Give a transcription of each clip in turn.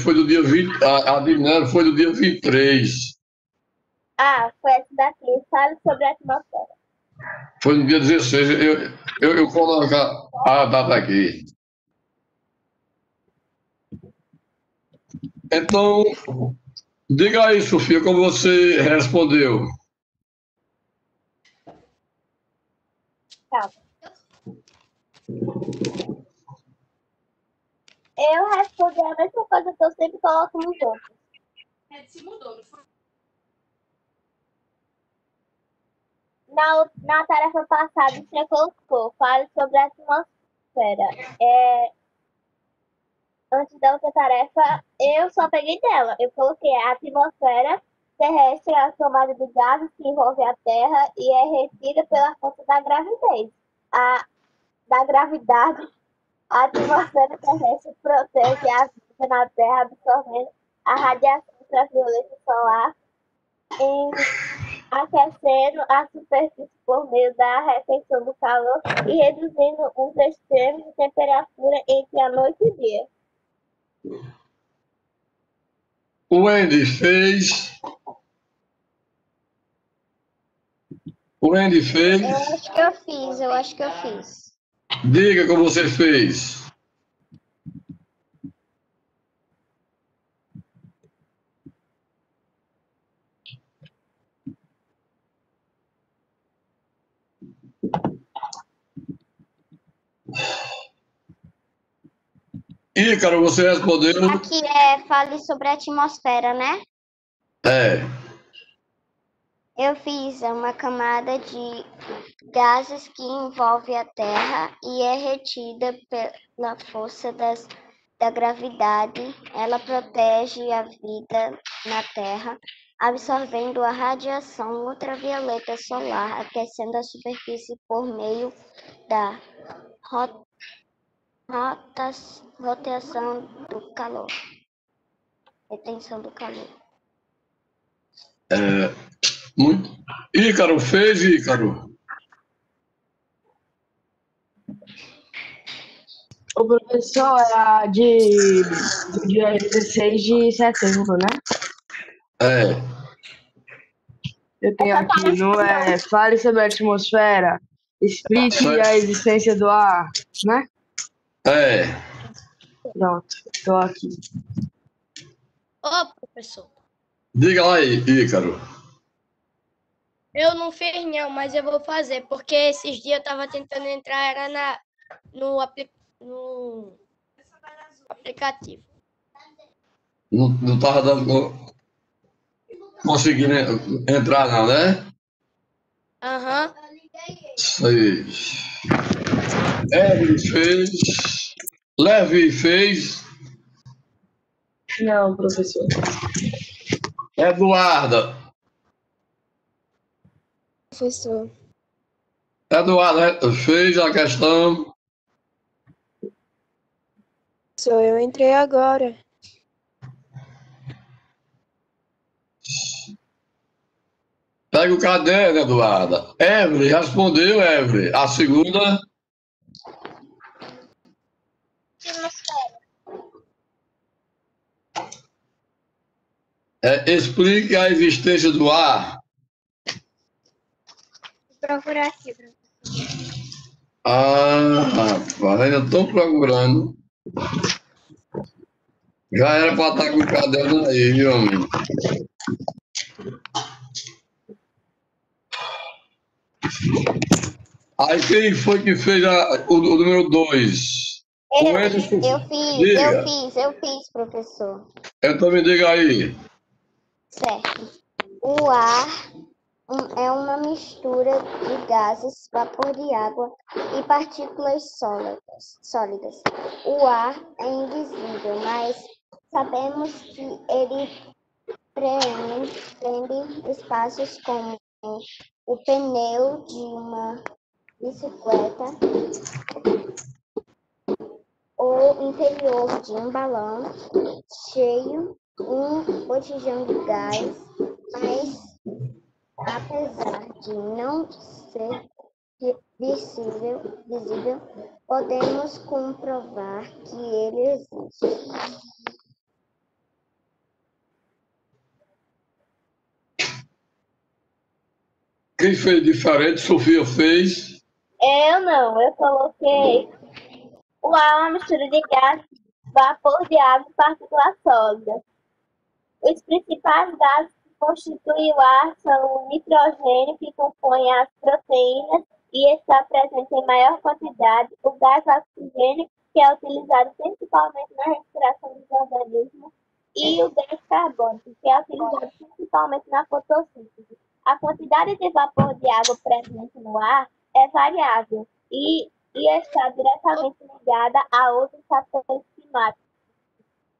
foi do dia 20, a de Nero foi do dia 23. Foi essa daqui. Fale sobre a atmosfera. Foi no dia 16. Eu coloco a data aqui. Então, diga aí, Sofia, como você respondeu. Calma. Eu respondi a mesma coisa que eu sempre coloco nos outros. Se mudou, não foi? Na tarefa passada, você colocou, fale sobre a atmosfera. Antes da outra tarefa, eu só peguei dela. Eu coloquei a atmosfera terrestre, a camada de gases que envolve a Terra e é retida pela força da gravidez. Da gravidade, a atmosfera terrestre protege a vida na Terra, absorvendo a radiação ultravioleta solar aquecendo a superfície por meio da retenção do calor e reduzindo os extremos de temperatura entre a noite e o dia. O Andy fez. O Andy fez. Eu acho que eu fiz. Diga como você fez. Ícaro, você respondeu? Aqui fale sobre a atmosfera, né? Eu fiz uma camada de gases que envolve a Terra e é retida pela força da gravidade. Ela protege a vida na Terra, absorvendo a radiação ultravioleta solar, aquecendo a superfície por meio da rotação do calor. Retenção do calor. Muito. Ícaro fez, Ícaro? O professor é a do dia 16 de setembro, né? Eu tenho aqui, não é? Fale sobre a atmosfera, explique a existência do ar, né? Pronto, estou aqui. Ô, professor. Diga lá aí, Ícaro. Eu não fiz não, mas eu vou fazer, porque esses dias eu tava tentando entrar, era no aplicativo. Não tava conseguindo entrar não, né? Aham. Sei. Evelyn fez. Levi fez. Não, professor. Eduarda. Professor. Eduardo fez a questão. Eu entrei agora. Pega o caderno, Eduarda. Evelyn, respondeu, Evelyn. A segunda. Explique a existência do ar. Vou procurar aqui, professor. Rapaz, ainda estou procurando. Já era para estar com o caderno aí, viu, amigo? Aí quem foi que fez o número 2? Eu fiz, professor. Então me diga aí. Certo. O ar é uma mistura de gases, vapor de água e partículas sólidas. O ar é invisível, mas sabemos que ele preenche espaços como o pneu de uma bicicleta, o interior de um balão cheio, um botijão de gás, mas apesar de não ser visível, podemos comprovar que ele existe. quem fez diferente? Sofia fez. Eu não, eu coloquei o ar é uma mistura de gás, vapor de água e partícula sólida. Os principais gases que constituem o ar são o nitrogênio, que compõe as proteínas e está presente em maior quantidade, o gás oxigênio, que é utilizado principalmente na respiração dos organismos, e o gás carbônico, que é utilizado principalmente na fotossíntese. A quantidade de vapor de água presente no ar é variável e está diretamente ligada a outros fatores climáticos,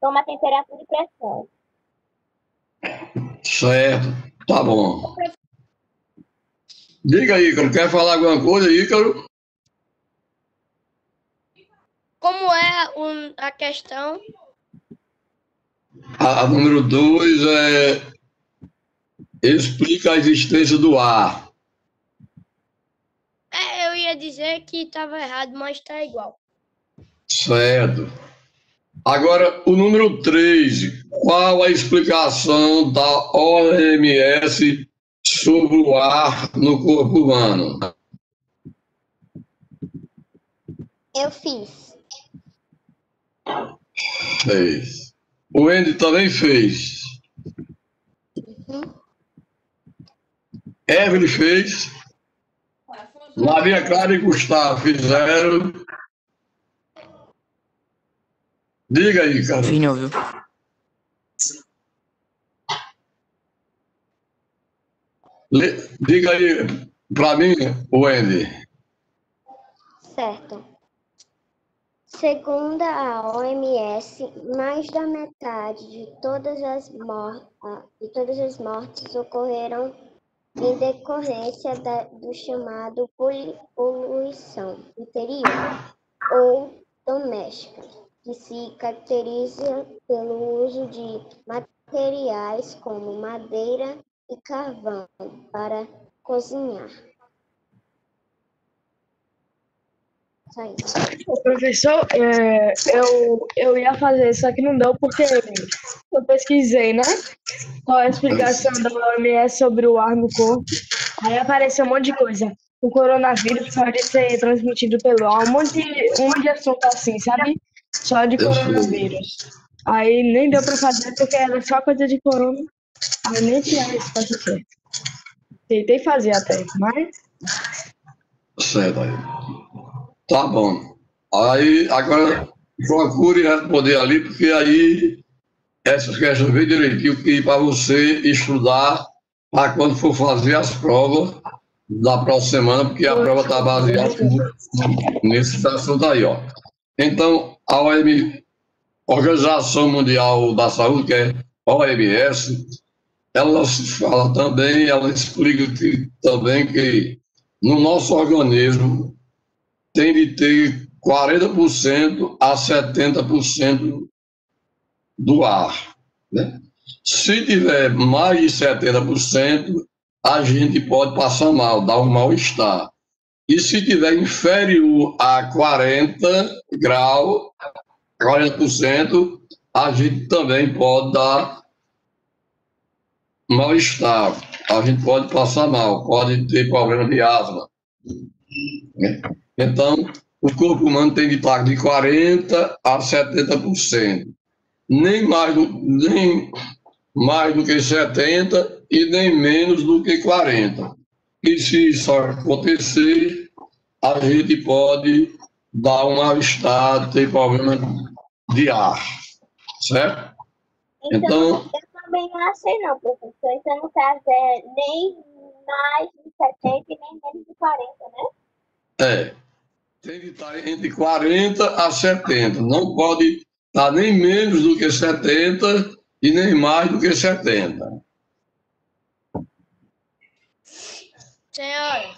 como a temperatura e pressão. Certo, tá bom. Diga, Ícaro, quer falar alguma coisa, Ícaro? Como é a questão? A número 2 explica a existência do ar. Eu ia dizer que estava errado, mas está igual. Certo. Agora, o número 3, qual a explicação da OMS sobre o ar no corpo humano? Eu fiz. Fez. O Andy também fez. Evelyn fez. Maria Clara e Gustavo fizeram. Diga aí, cara. Fim, não, viu? Diga aí para mim, Wendy. Certo. Segundo a OMS, mais da metade de todas as mortes ocorreram em decorrência do chamado poluição interior ou doméstica, que se caracteriza pelo uso de materiais como madeira e carvão para cozinhar. Professor, eu ia fazer, só que não deu porque eu pesquisei, né? Qual é a explicação da OMS sobre o ar no corpo. Aí apareceu um monte de coisa. O coronavírus pode ser transmitido pelo ar, um monte de assunto assim, sabe? Só de coronavírus. Aí nem deu pra fazer porque era só coisa de corona. Aí nem tinha resposta certa. Tentei fazer até, mas... Certo aí. Tá bom. Aí, agora, procure responder ali, porque aí essas questões bem direitinho que para você estudar para quando for fazer as provas da próxima semana, porque a prova está baseada nesse assunto aí, ó. Então, a Organização Mundial da Saúde, que é a OMS, ela fala também, ela explica também que no nosso organismo tem de ter 40% a 70% do ar, né? Se tiver mais de 70%, a gente pode passar mal, dar um mal-estar. E se tiver inferior a 40 graus, 40%, a gente também pode dar mal-estar. A gente pode passar mal, pode ter problema de asma. Então, o corpo humano tem de estar de 40% a 70%. Nem mais do que 70% e nem menos do que 40%. E se isso acontecer, a gente pode dar um mal-estar, ter problema de ar, certo? Então, eu também não achei não, professor. Então, no caso, nem mais de 70 e nem menos de 40, né? Tem de estar entre 40 a 70. Não pode estar nem menos do que 70 e nem mais do que 70. Senhora.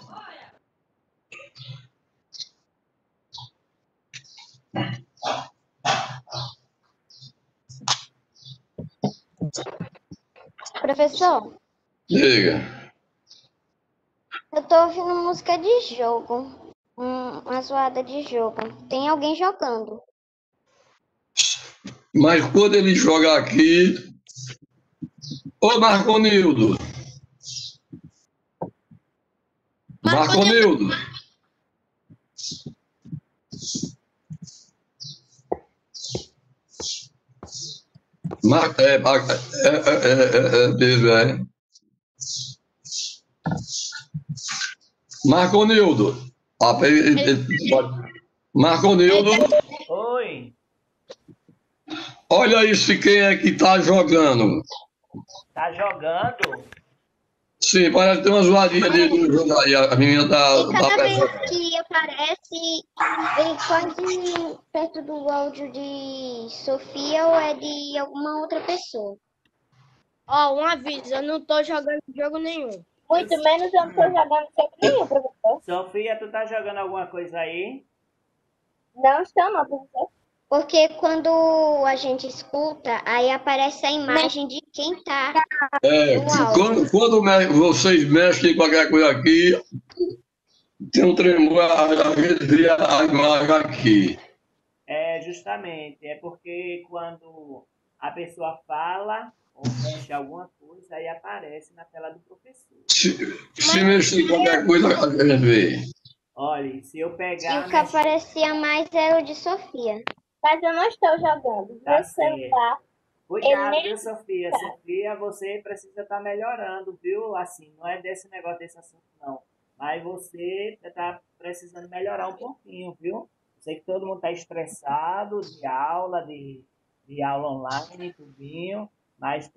Professor? Diga. Eu tô ouvindo música de jogo. Uma zoada de jogo. Tem alguém jogando. Mas quando ele joga aqui... Ô, Marconildo! Marconildo. Marconildo. Marconildo. Oi. Olha isso, quem é que tá jogando? Tá jogando? Sim, parece que tem uma zoadinha de jogo aí. A menina E cada tá vez que aparece, vem quase perto do áudio de Sofia ou é de alguma outra pessoa. Ó, um aviso, eu não tô jogando jogo nenhum. Muito menos eu não tô jogando jogo nenhum, professor. Sofia, tu tá jogando alguma coisa aí? Não estou, não, professor. Porque quando a gente escuta, aí aparece a imagem de quem tá no áudio. Quando vocês mexem em qualquer coisa aqui, tem um tremor, a gente vê a imagem aqui. É, justamente. É porque quando a pessoa fala ou mexe alguma coisa, aí aparece na tela do professor. Se mexer em qualquer coisa, a gente vê. Olha, se eu E pegar... o que aparecia mais era o de Sofia. Mas eu não estou jogando. Tá Meu celular. Cuidado, Ele viu, Sofia? Sofia, você precisa estar melhorando, viu? Assim, não é desse negócio, desse assunto, não. Mas você está precisando melhorar um pouquinho, viu? Sei que todo mundo está estressado de aula, de aula online, tudinho. Mas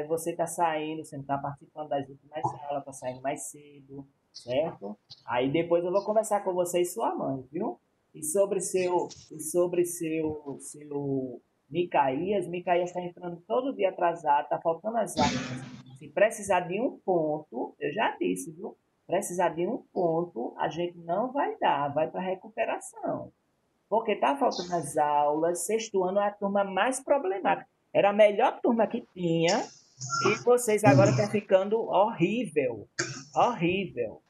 você está saindo, você não está participando das últimas aulas, está saindo mais cedo, certo? Aí depois eu vou conversar com você e sua mãe, viu? E sobre seu Micaías está entrando todo dia atrasado, está faltando as aulas. Se precisar de um ponto, eu já disse, viu? Precisar de um ponto, a gente não vai dar, vai para recuperação. Porque está faltando as aulas, sexto ano é a turma mais problemática. Era a melhor turma que tinha e vocês agora estão ficando horrível. Horrível.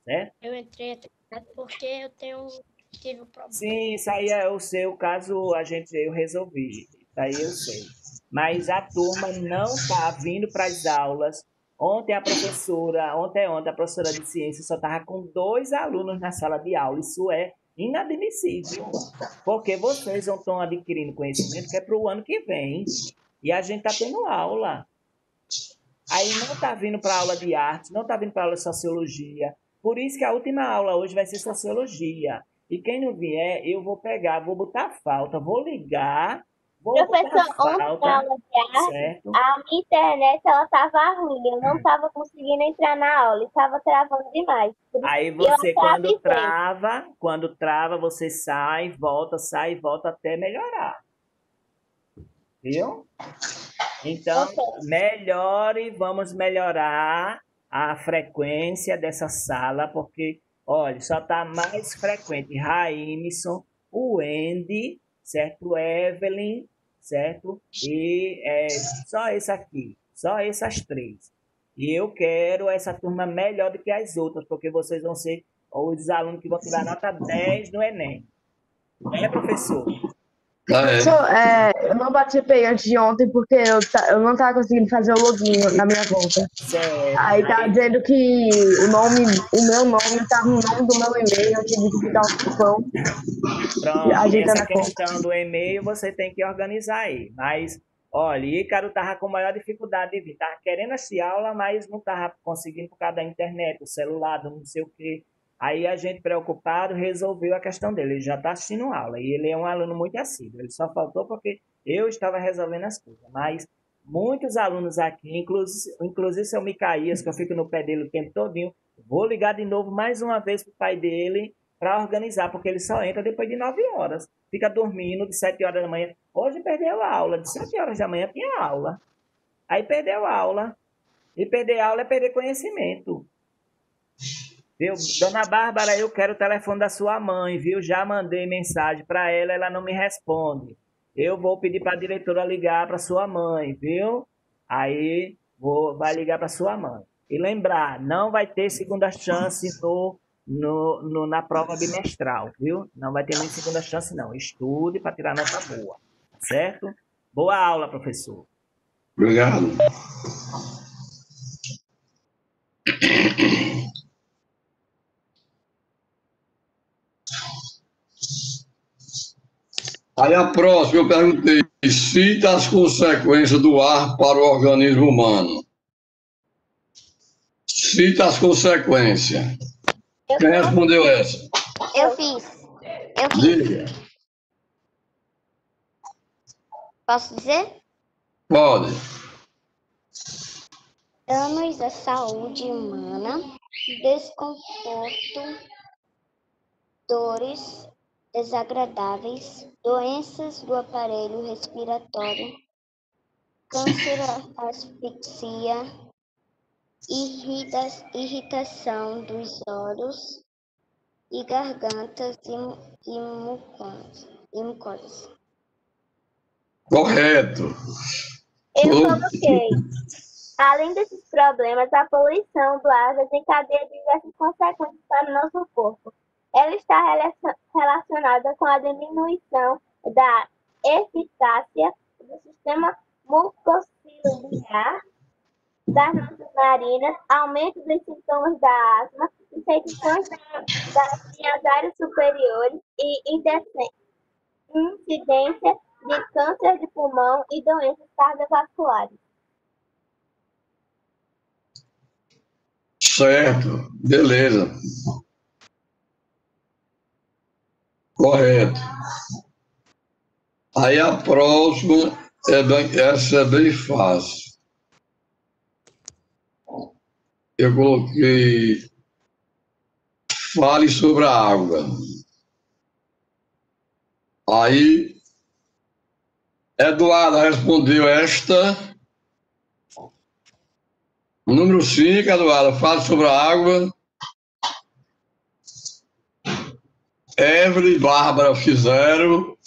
Né? Eu entrei atrasado porque tive um problema. Sim, isso aí é o seu caso, eu resolvi. Isso aí eu sei. Mas a turma não está vindo para as aulas. Ontem a professora de ciência só estava com 2 alunos na sala de aula. Isso é inadmissível. Porque vocês não estão adquirindo conhecimento que é para o ano que vem. E a gente está tendo aula. Aí não está vindo para aula de arte, não está vindo para aula de sociologia. Por isso que a última aula hoje vai ser sociologia. E quem não vier, eu vou pegar, vou botar falta, vou ligar, vou Professor, botar ontem na falta, aula de arte, certo? a minha internet ela estava ruim. Eu não estava conseguindo entrar na aula, estava travando demais. Aí Eu você, avisei. quando trava, você sai e volta até melhorar. Viu? Então, vamos melhorar a frequência dessa sala, porque, olha, só está mais frequente Raimson, o Andy, certo? Evelyn, certo? E só esse aqui, só essas 3. E eu quero essa turma melhor do que as outras, porque vocês vão ser os alunos que vão tirar nota 10 no Enem. É, professor? Professor, eu não participei antes de ontem porque eu não estava conseguindo fazer o login na minha conta. Certo. Aí tá dizendo que o meu nome tá no nome do meu e-mail, eu tive que dar um cupom. Pronto, essa questão do e-mail você tem que organizar aí. Mas, olha, Ícaro estava com maior dificuldade de vir. Estava querendo assistir aula, mas não estava conseguindo por causa da internet, o celular, não sei o quê. Aí a gente, preocupado, resolveu a questão dele. Ele já está assistindo aula e ele é um aluno muito assíduo. Ele só faltou porque eu estava resolvendo as coisas. Mas muitos alunos aqui, inclusive seu Micaías, que eu fico no pé dele o tempo todinho, vou ligar de novo mais uma vez para o pai dele para organizar, porque ele só entra depois de 9 horas. Fica dormindo de 7 horas da manhã. Hoje perdeu a aula. De 7 horas da manhã tinha aula. Aí perdeu a aula. E perder a aula é perder conhecimento. Viu? Dona Bárbara, eu quero o telefone da sua mãe, viu? Já mandei mensagem para ela, ela não me responde. Eu vou pedir para a diretora ligar para sua mãe, viu? Aí vai ligar para sua mãe. E lembrar, não vai ter segunda chance na prova bimestral, viu? Não vai ter nem segunda chance, não. Estude para tirar nota boa, certo? Boa aula, professor. Obrigado. Aí a próxima eu perguntei, cita as consequências do ar para o organismo humano. Cita as consequências. Quem respondeu essa? Eu fiz. Diga. Posso dizer? Pode. Danos à saúde humana, desconforto, dores desagradáveis, doenças do aparelho respiratório, câncer, asfixia, irritação dos olhos e gargantas e mucosas. Correto. Eu coloquei. Além desses problemas, a poluição do ar desencadeia diversas consequências para o nosso corpo. Ela está relacionada com a diminuição da eficácia do sistema mucociliar das nossas narinas, aumento dos sintomas da asma, infecções das linhas áreas superiores e incidência de câncer de pulmão e doenças cardiovasculares. Certo, beleza. Correto. Aí a próxima, essa é bem fácil. Eu coloquei, fale sobre a água. Aí, Eduardo respondeu esta. Número 5, Eduardo, fale sobre a água. Evelyn e Bárbara fizeram.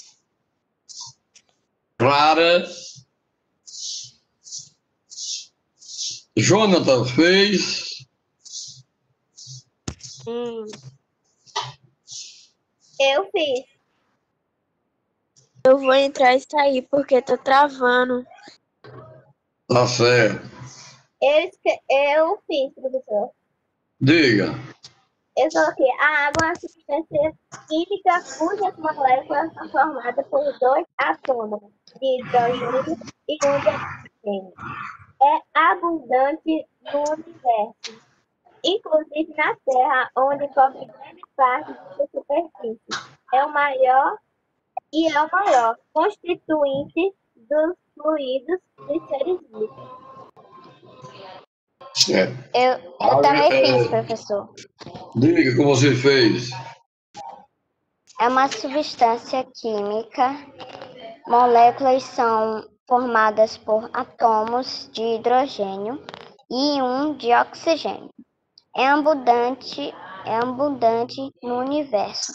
Clara. Jonathan fez. Eu fiz. Eu vou entrar e sair porque tá travando. Tá certo. Eu fiz, professor. Diga. Eu coloquei, a água é uma substância química cujas moléculas são formadas por dois átomos de hidrogênio e um de oxigênio. É abundante no universo, inclusive na Terra, onde cobre grande parte de sua superfície. É o maior constituinte dos fluidos dos seres vivos. Certo. Eu também fiz, professor. Diga como você fez. É uma substância química. Moléculas são formadas por átomos de hidrogênio e um de oxigênio. É abundante no universo,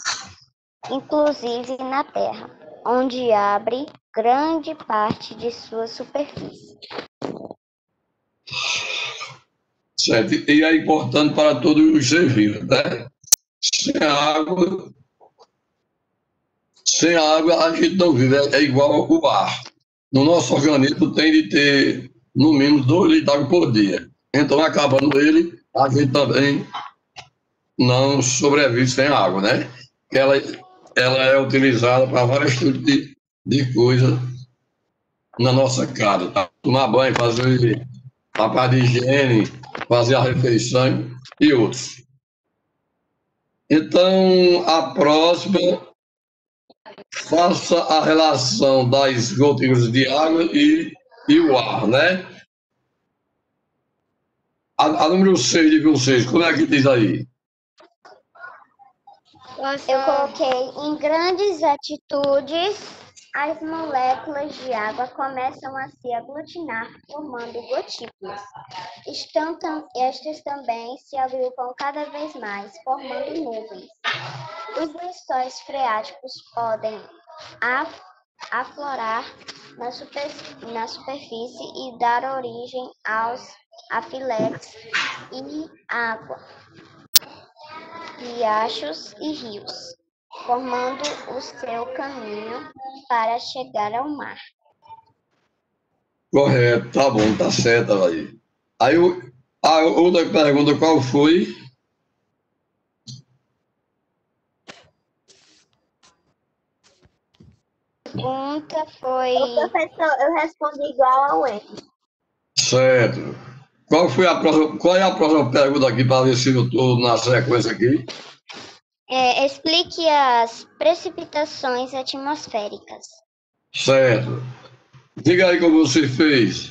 inclusive na Terra, onde abre grande parte de sua superfície. Certo. E é importante para todos os seres vivos, né? Sem água a gente não vive, é igual ao ar. No nosso organismo tem de ter no mínimo 2 litros de água por dia. Então, acabando ele, a gente também não sobrevive sem água, né? Ela é utilizada para vários tipos de coisas na nossa casa. Tá? Tomar banho, fazer a parte de higiene, fazer a refeição e outros. Então, a próxima, faça a relação das gotículas de água e o ar, né? A número 6 de vocês, como é que diz aí? Eu coloquei em grandes atitudes, as moléculas de água começam a se aglutinar, formando gotículas. Estas também se agrupam cada vez mais, formando nuvens. Os lençóis freáticos podem aflorar na superfície e dar origem aos afiletes e água, riachos e rios, formando o seu caminho para chegar ao mar. Correto, tá bom, tá certo aí. Aí a outra pergunta, qual foi? pergunta foi... O professor, eu respondi igual ao Wendy. Certo. Qual é a próxima pergunta aqui para ver se eu estou na sequência aqui? Explique as precipitações atmosféricas. Certo. Diga aí como você fez.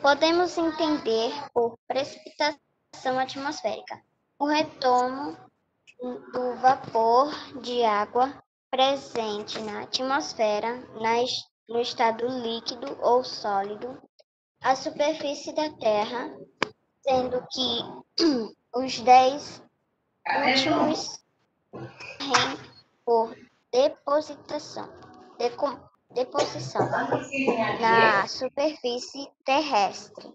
Podemos entender por precipitação atmosférica o retorno do vapor de água presente na atmosfera no estado líquido ou sólido à superfície da Terra, sendo que os 10 últimos ocorrem por deposição na superfície terrestre.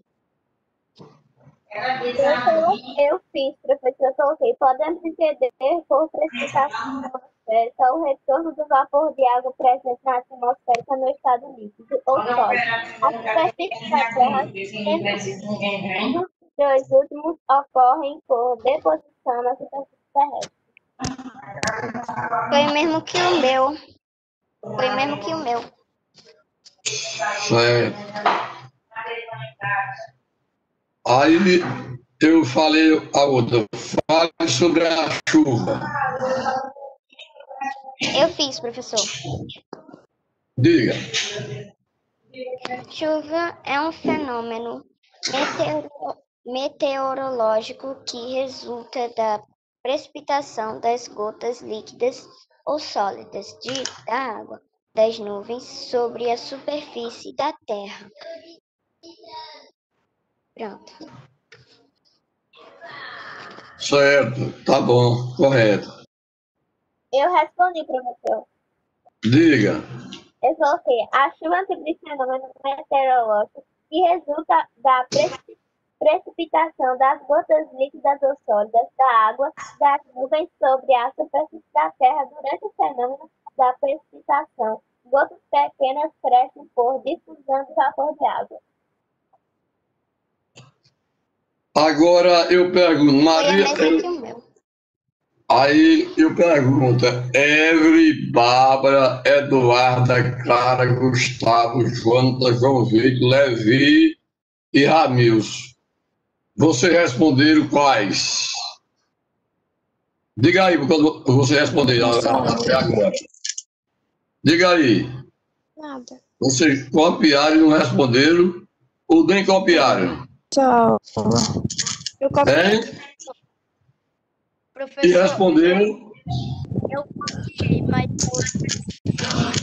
Eu fiz, professor, eu coloquei. Podemos entender por precipitação atmosférica o retorno do vapor de água presente na atmosfera no estado líquido ou sólido. A superfície da Terra, sendo os dois últimos ocorrem por deposição na superfície terrestre. Foi mesmo que o meu. Certo. Aí eu falei a outra. Fale sobre a chuva. Eu fiz, professor. Diga. Chuva é um fenômeno meteorológico que resulta da precipitação das gotas líquidas ou sólidas da água das nuvens sobre a superfície da Terra. Pronto. Certo, tá bom, correto. Eu respondi, professor. Diga. Eu coloquei. A chuva é um tipo de fenômeno meteorológico que resulta da precipitação das gotas líquidas ou sólidas da água das nuvens sobre a superfície da Terra durante o fenômeno da precipitação. Gotas pequenas crescem por difusão do vapor de água. Agora eu pergunto, Maria. Aí eu pergunto, Evelyn, Bárbara, Eduarda, Clara, Gustavo, João Vitor, Levi e Ramils. Vocês responderam quais? Diga aí, quando você responder até agora. Diga aí. Nada. Vocês copiaram e não responderam ou nem copiaram? Tchau. Eu copiei. E responderam? Eu copiei, mas...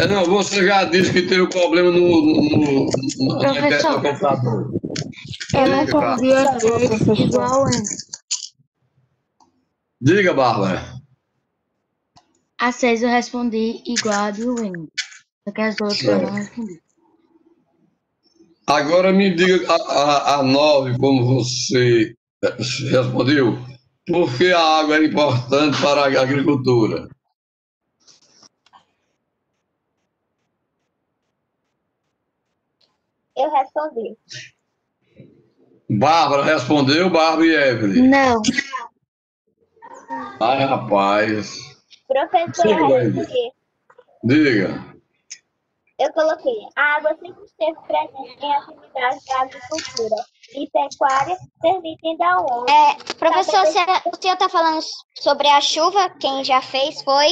Não, você já disse que teve problema no computador. Eu não respondi a três igual, hein? Diga, Bárbara. A 6 eu respondi igual a de Wendy. Só que as outras eu não respondi. Agora me diga a 9, como você respondeu. Por que a água é importante para a agricultura? Eu respondi. Bárbara respondeu, Bárbara e Evelyn? Não. Ai, rapaz. Professor, eu respondi. Diga. Eu coloquei. A água sempre esteve presente em atividades da agricultura e pecuária, permitindo ao homem... Professor, o senhor está falando sobre a chuva? Quem já fez foi?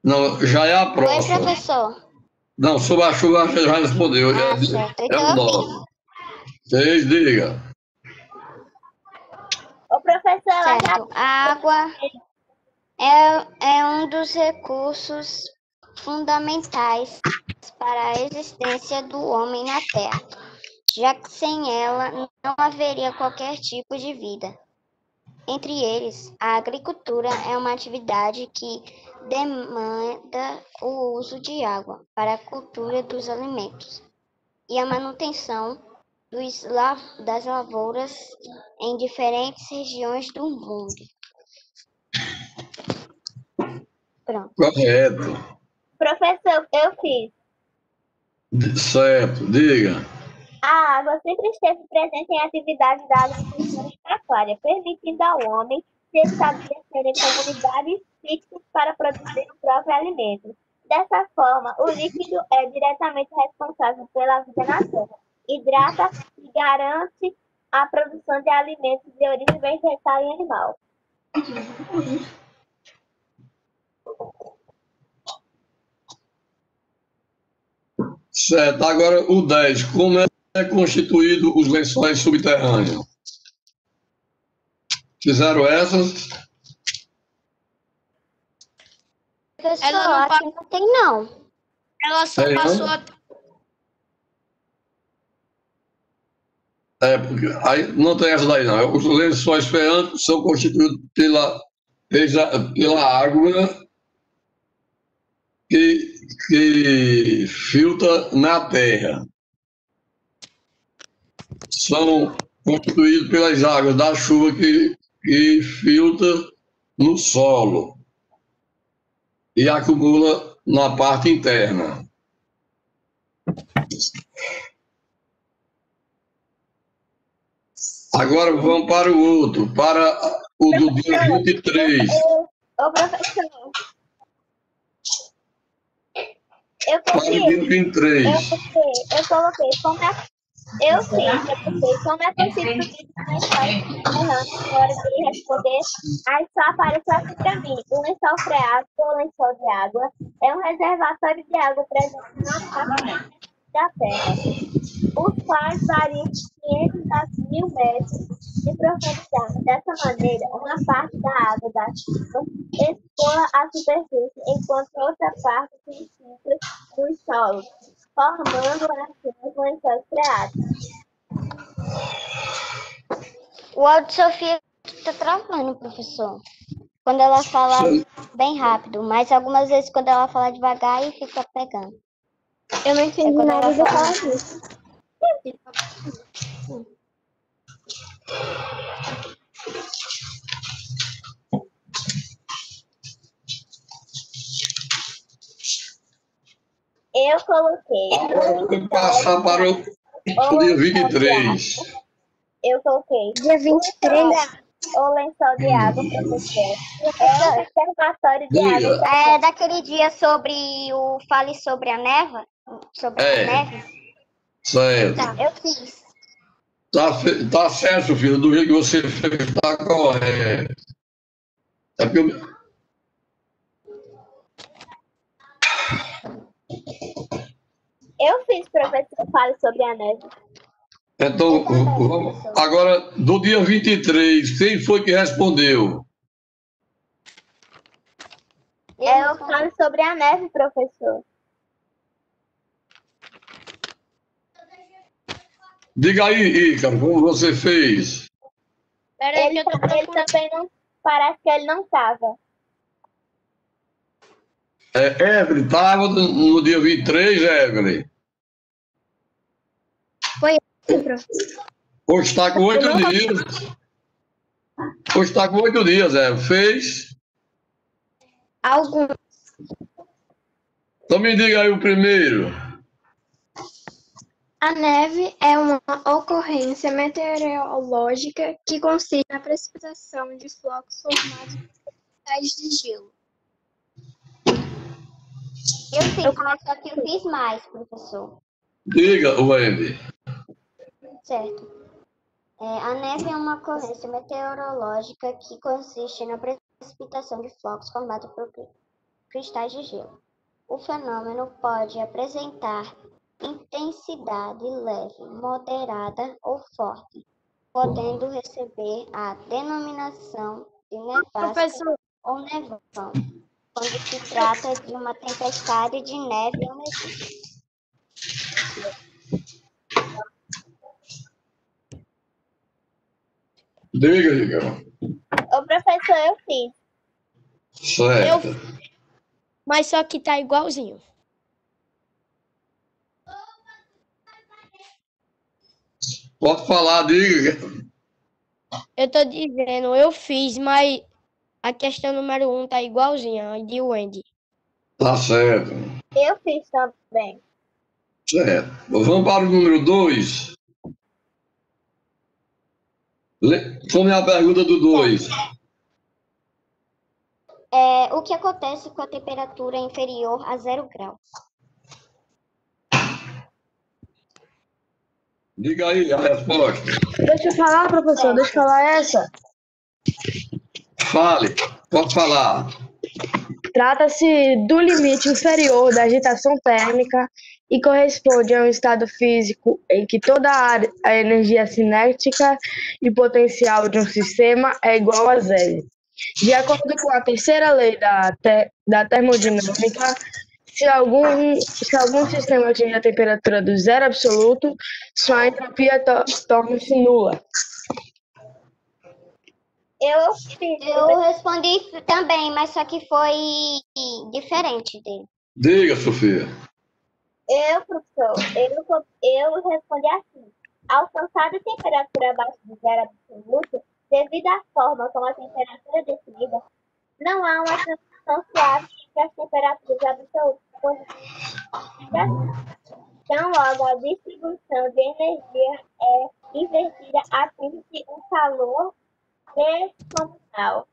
Não, já é a próxima. Foi, professor? Não, sobre a chuva você já respondeu. Certo. É o 9. 6, diga. O professor, certo. A água é um dos recursos fundamentais para a existência do homem na Terra, já que sem ela não haveria qualquer tipo de vida. Entre eles, a agricultura é uma atividade que demanda o uso de água para a cultura dos alimentos e a manutenção das lavouras em diferentes regiões do mundo. Pronto. Correto. Professor, eu fiz. Certo, diga. A água sempre esteve presente em atividades da agricultura e pecuária, permitindo ao homem se estabelecer em comunidades fixas para produzir o próprio alimento. Dessa forma, o líquido é diretamente responsável pela vida na Terra, hidrata e garante a produção de alimentos de origem vegetal e animal. Certo. Agora o 10. Como é constituído os lençóis subterrâneos? Fizeram essas? Professor, Ela não aqui não tem, não. Ela só passou a... Porque aí não tem essa daí, não. Os lençóis freáticos são constituídos pela água que filtra na terra. São constituídos pelas águas da chuva que filtra no solo e acumula na parte interna. Agora vamos para o outro, para o do dia 23. Ô, professor. Para o dia 23. Eu coloquei como é possível que na hora de responder, aí só apareceu aqui para mim. O lençol freático ou lençol de água é um reservatório de água presente na parte da Terra, os quais variam de 500 a 1.000 metros de profundidade. Dessa maneira, uma parte da água da chuva escoa a superfície, enquanto outra parte se infiltra nos solos, formando assim os lençóis freáticos. O áudio de Sofia está travando, professor. Quando ela fala bem rápido, mas algumas vezes quando ela fala devagar, aí fica pegando. Eu não entendi nada de falar disso. Eu coloquei. Agora vamos passar para o dia 23. Eu coloquei. Dia 23. O lençol de água, professor. É um reservatório de água. É daquele dia sobre o Fale sobre a Neve? Sobre a neve? Certo. Tá, eu fiz. Tá certo, filho. Do jeito que você fez, tá correto. É porque eu fiz, professor, Fale sobre a Neve. Então, agora, do dia 23, quem foi que respondeu? Eu falo sobre a neve, professor. Diga aí, Ícaro, como você fez? Ele também não... Parece que ele não estava. Evelyn, estava no dia 23, Evelyn? Foi assim, professor. Hoje está com 8 dias. Hoje está com 8 dias, Fez? Algum. Então me diga aí o primeiro. A neve é uma ocorrência meteorológica que consiste na precipitação de flocos formados por cristais de gelo. Eu fiz, mas só que eu fiz mais, professor. Diga, Wendy. Certo. A neve é uma ocorrência meteorológica que consiste na precipitação de flocos formados por cristais de gelo. O fenômeno pode apresentar intensidade leve, moderada ou forte, podendo receber a denominação de nevasca ou nevão, quando se trata de uma tempestade de neve ou neblina. Diga. Ô, professor, eu fiz. Certo. Mas só que tá igualzinho. Pode falar, diga. Eu tô dizendo, eu fiz, mas a questão número 1 tá igualzinha, a de Wendy. Tá certo. Eu fiz também. Certo. Vamos para o número 2. Como é a pergunta do 2? O que acontece com a temperatura inferior a 0 grau? Diga aí a resposta. Deixa eu falar, professor, deixa eu falar essa. Fale, pode falar. Trata-se do limite inferior da agitação térmica e corresponde a um estado físico em que toda a energia cinética e potencial de um sistema é igual a zero. De acordo com a terceira lei da termodinâmica, se algum sistema atingir a temperatura do zero absoluto, sua entropia torna-se nula. Eu respondi também, mas só que foi diferente dele. Diga, Sofia. Professor, eu respondi assim. Alcançada a temperatura abaixo de zero absoluto, devido à forma como a temperatura é definida, não há uma transição suave entre as temperaturas absolutas. Então, logo, a distribuição de energia é invertida, atinge um calor descomunal.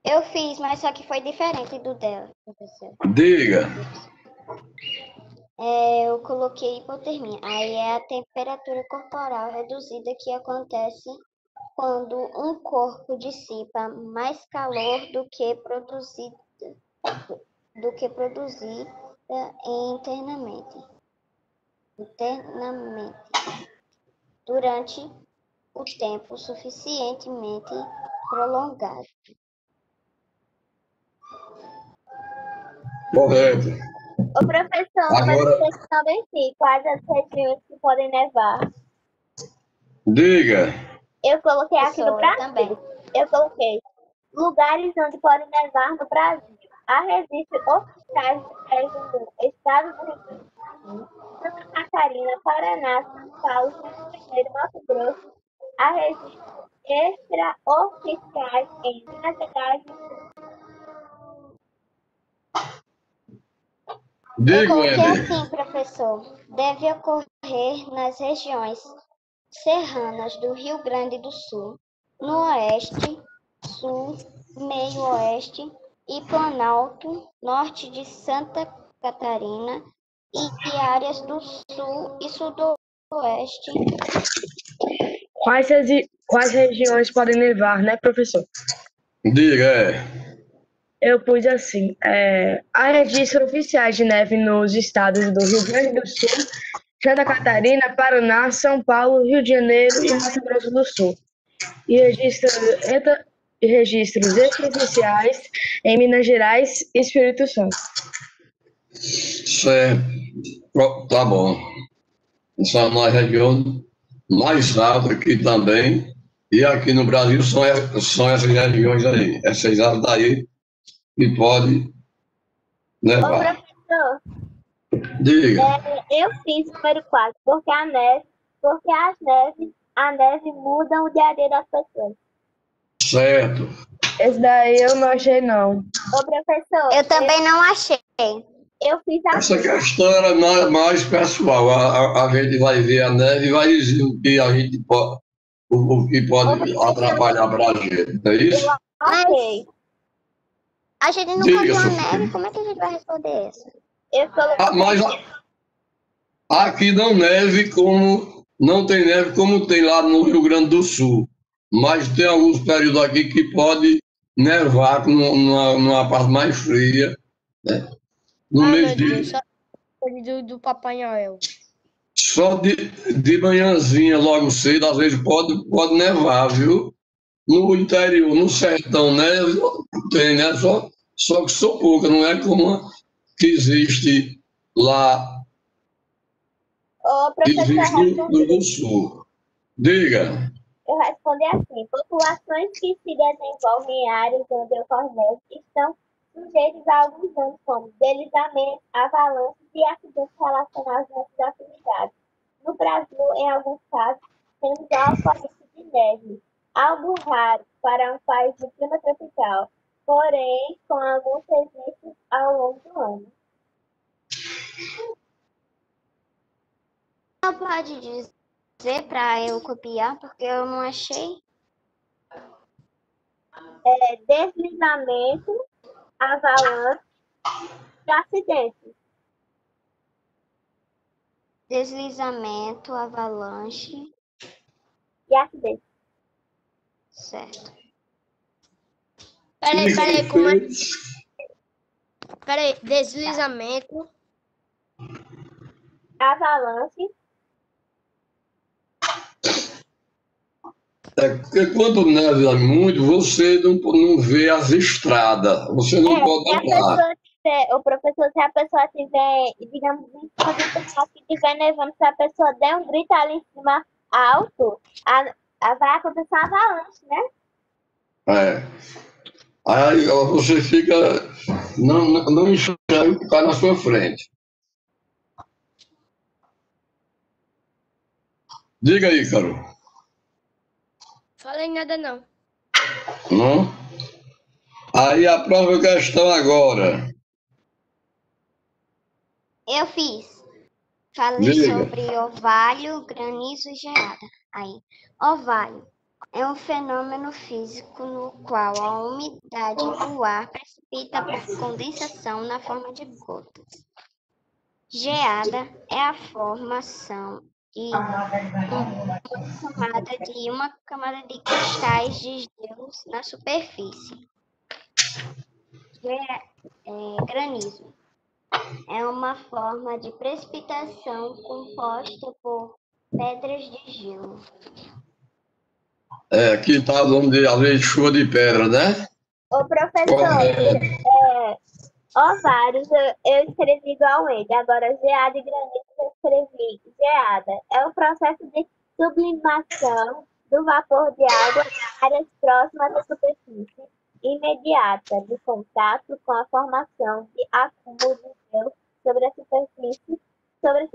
Eu fiz, mas só que foi diferente do dela, professor. Diga. Eu coloquei hipotermia. Aí é a temperatura corporal reduzida que acontece quando um corpo dissipa mais calor do que produzida internamente durante o tempo suficientemente prolongado. Correto. Ô, professor, Agora, mas vocês também sim, quais as regiões que podem nevar? Diga. Eu coloquei aqui no Brasil. Também. Eu coloquei lugares onde podem nevar no Brasil. Há registros oficiais do estado do Rio Grande do Sul, Santa Catarina, Paraná, São Paulo, Rio de Janeiro, Mato Grosso. Há registros extraoficiais em Minas Gerais. Eu coloquei assim, professor. Deve ocorrer nas regiões serranas do Rio Grande do Sul, no Oeste, Sul, Meio-Oeste e Planalto Norte de Santa Catarina e áreas do Sul e Sudoeste. Quais regiões podem nevar, né, professor? Diga, Eu pus assim, há registros oficiais de neve nos estados do Rio Grande do Sul, Santa Catarina, Paraná, São Paulo, Rio de Janeiro e Mato Grosso do Sul. E registros extraoficiais em Minas Gerais e Espírito Santo. Certo. Tá bom. São uma região mais alta aqui também. E aqui no Brasil são essas regiões aí, essas áreas daí que pode nevar. Ô, professor, Diga. eu fiz o número 4, porque a neve muda o dia a dia das pessoas. Certo. Esse daí eu não achei, não. Ô, professor. Eu também não achei. Eu fiz Essa questão era mais pessoal. A gente vai ver a neve e vai dizer o que a gente pode, o que pode atrapalhar para a gente, não é isso? Ok. A gente nunca viu a neve, como é que a gente vai responder isso? Mas aqui não tem neve como tem lá no Rio Grande do Sul. Mas tem alguns períodos aqui que pode nevar numa parte mais fria, né? No mês do Papai Noel. Só de manhãzinha, logo cedo, às vezes pode nevar, viu? No interior, no sertão, neve tem, né? Só que são poucas, não é como a que existe lá. Existe no Rio do Sul. Diga. Eu respondi assim: populações que se desenvolvem em áreas onde ocorre neve estão sujeitos a alguns danos, como deslizamentos, avalanches e acidentes relacionados a essas atividades. No Brasil, em alguns casos, temos a ocorrência de neve, algo raro para um país de clima tropical, porém com alguns registros ao longo do ano. Não pode dizer para eu copiar, porque eu não achei. Deslizamento, avalanche e acidente. Deslizamento, avalanche e acidente. Certo. Peraí, como é? Peraí, deslizamento. Avalanche. Porque quando neva muito, você não vê as estradas. Você não pode andar. O professor, se a pessoa tiver, digamos, em cima do terraço que estiver nevando, se a pessoa der um grito ali em cima alto, vai acontecer uma avalanche, né? Aí você fica, não enxerga o que está na sua frente. Diga aí, Carol. Falei nada, não. Não? Aí a próxima questão agora. Eu fiz. Falei sobre orvalho, granizo e geada. Aí, orvalho é um fenômeno físico no qual a umidade do ar precipita por condensação na forma de gotas. Geada é a formação de uma camada de cristais de gelo na superfície. Granizo é uma forma de precipitação composta por pedras de gelo. Aqui está o nome de, às vezes, chuva de pedra, né? Ô, professor, ovários eu escrevi igualmente. Agora, geada e granizo eu escrevi geada. É o processo de sublimação do vapor de água em áreas próximas da superfície imediata de contato com a formação de acúmulo de gelo sobre a superfície. Plantas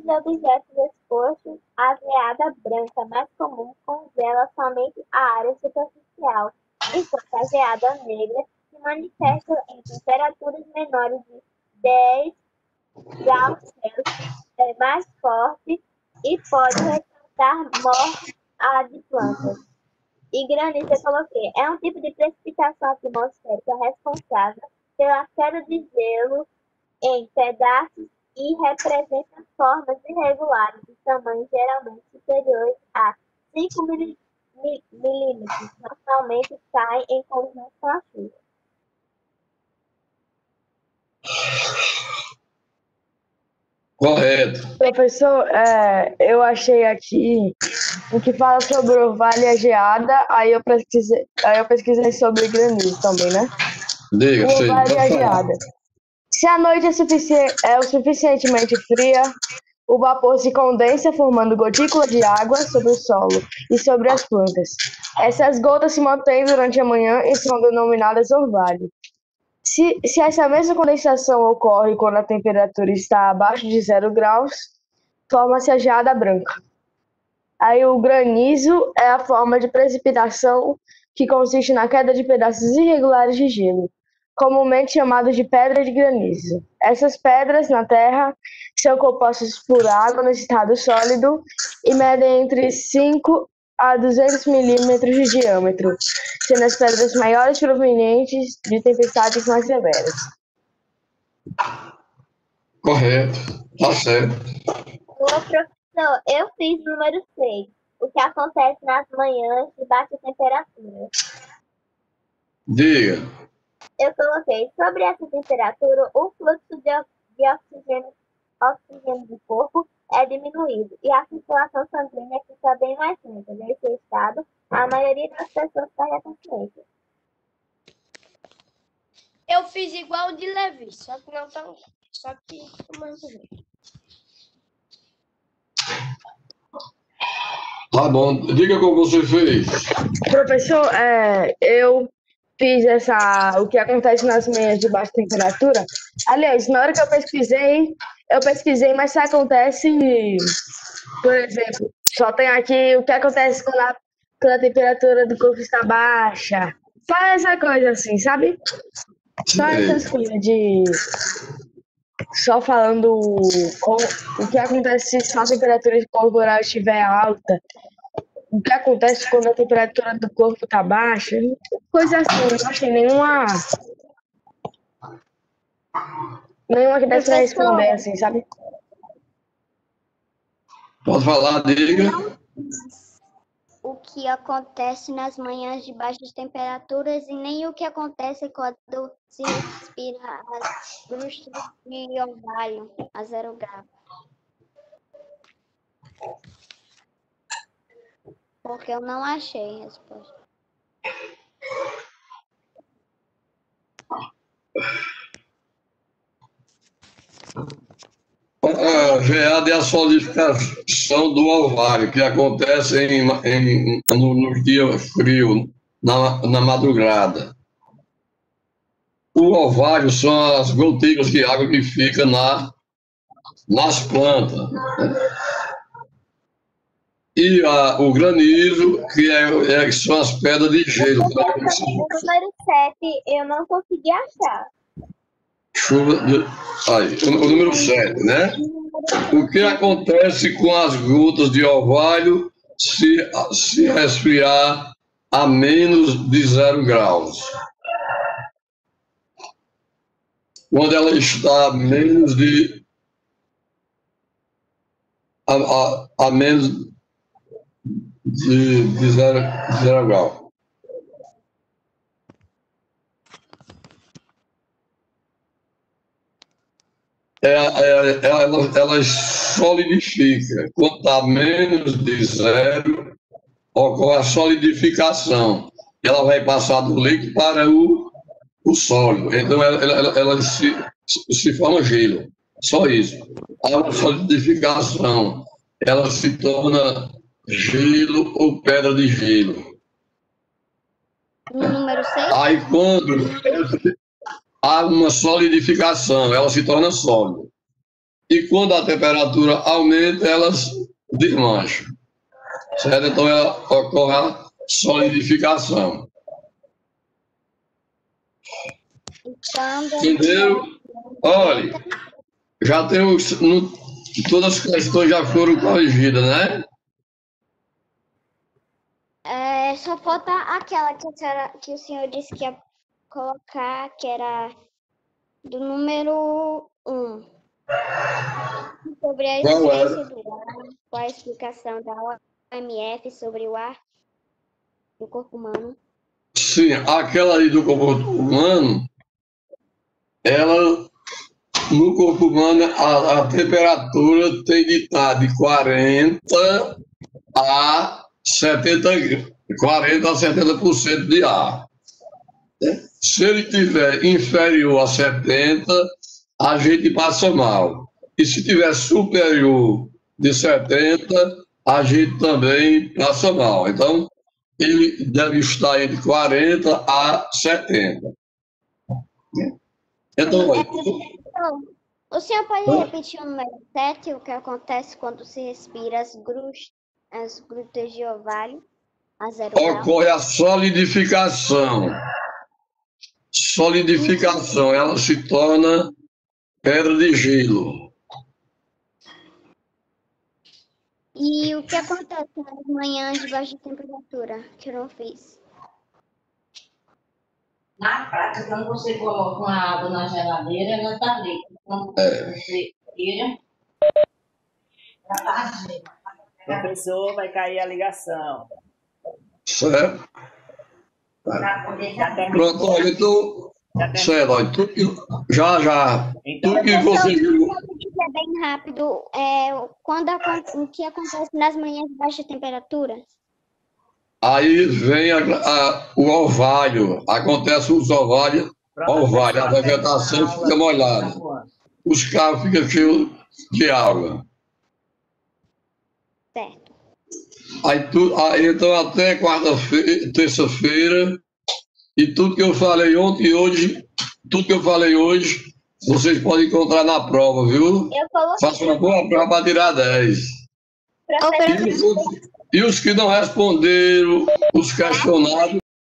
e objetos expostos à geada branca mais comum congela somente a área superficial, enquanto a geada negra se manifesta em temperaturas menores de 10 graus Celsius, mais forte e pode resultar morte de plantas. E granizo eu coloquei. É um tipo de precipitação atmosférica responsável pela queda de gelo em pedaços e representa formas irregulares de tamanho geralmente superiores a 5 milímetros. Normalmente caem em conjunto com a chuva. Correto. Professor, eu achei aqui o que fala sobre o orvalho e a geada, aí eu pesquisei sobre granizo também, né? Diga, o orvalho e a geada. Se a noite é o suficientemente fria, o vapor se condensa formando gotículas de água sobre o solo e sobre as plantas. Essas gotas se mantêm durante a manhã e são denominadas orvalho. Se essa mesma condensação ocorre quando a temperatura está abaixo de 0 graus, forma-se a geada branca. Aí o granizo é a forma de precipitação que consiste na queda de pedaços irregulares de gelo, comumente chamados de pedra de granizo. Essas pedras na Terra são compostas por água no estado sólido e medem entre 5 a 200 milímetros de diâmetro, sendo as pedras maiores provenientes de tempestades mais severas. Correto, tá certo. Ô, professor, eu fiz número 6, o que acontece nas manhãs de baixa temperatura. Diga. Eu coloquei, sobre essa temperatura, o fluxo de oxigênio do corpo é diminuído e a circulação sanguínea fica bem mais lenta. Nesse estado, a maioria das pessoas perde a consciência. Eu fiz igual o de Levi, só que não tão. Só que mais jeito. Tá bom, diga como você fez. Professor, eu fiz o que acontece nas manhãs de baixa temperatura. Aliás, na hora que eu pesquisei, mas isso acontece, por exemplo, só tem aqui o que acontece quando a temperatura do corpo está baixa. Só essa coisa assim, sabe? Só essas coisas só falando o que acontece se a temperatura corporal estiver alta. o que acontece quando a temperatura do corpo tá baixa, coisa assim, não achei nenhuma que desse pra responder, assim, sabe? Pode falar, diga. O que acontece nas manhãs de baixas temperaturas e nem o que acontece quando se respira as crustas de orvalho a 0 graus. Porque eu não achei resposta. A geada é a solidificação do ovário, que acontece nos dias frios, na madrugada. O ovário são as gotículas de água que ficam nas plantas. E o granizo, que são as pedras de gelo. O número 7 eu não consegui achar. O número 7, né? O que acontece com as gotas de orvalho se resfriar a menos de 0 graus? Quando ela está a menos de menos de 0 graus. Ela solidifica. Quando está menos de 0, ocorre a solidificação. Ela vai passar do líquido para o sólido. Então, ela se forma gelo. Só isso. A solidificação, ela se torna gelo ou pedra de gelo. Número 6? Aí, quando há uma solidificação, ela se torna sólida. E quando a temperatura aumenta, elas desmancham. Certo? Então, ocorre a solidificação. Entendeu? Olha, já temos... todas as questões já foram corrigidas, né? Só falta aquela que o senhor disse que ia colocar, que era do número 1. Sobre a existência do ar, qual a explicação da OMS sobre o ar do corpo humano? Sim, aquela ali do corpo humano, ela, no corpo humano, a temperatura tem de estar de 40 a 70% de ar. Se ele tiver inferior a 70, a gente passa mal. E se tiver superior de 70, a gente também passa mal. Então, ele deve estar entre 40 a 70. Então, o senhor pode repetir o número 7, o que acontece quando se respira as grutas de orvalho a 0 graus? Ocorre a solidificação. Solidificação, ela se torna pedra de gelo. E o que acontece nas manhãs de baixa temperatura, que eu não fiz? Na prática, quando você coloca uma água na geladeira, ela está líquida. Quando você tira, ela está gelo. Professor, vai cair a ligação. Certo? Pronto, olha, então... Certo, olha, já. Então, tudo que você viu... É bem rápido. O que acontece nas manhãs de baixa temperatura? Aí vem o orvalho, acontece os ovários, a vegetação fica molhada. Os carros ficam cheios de água. Certo. Aí então até quarta-feira, terça-feira, e tudo que eu falei ontem e hoje, vocês podem encontrar na prova, viu? Faça uma boa prova para tirar 10. E os que não responderam os questionários,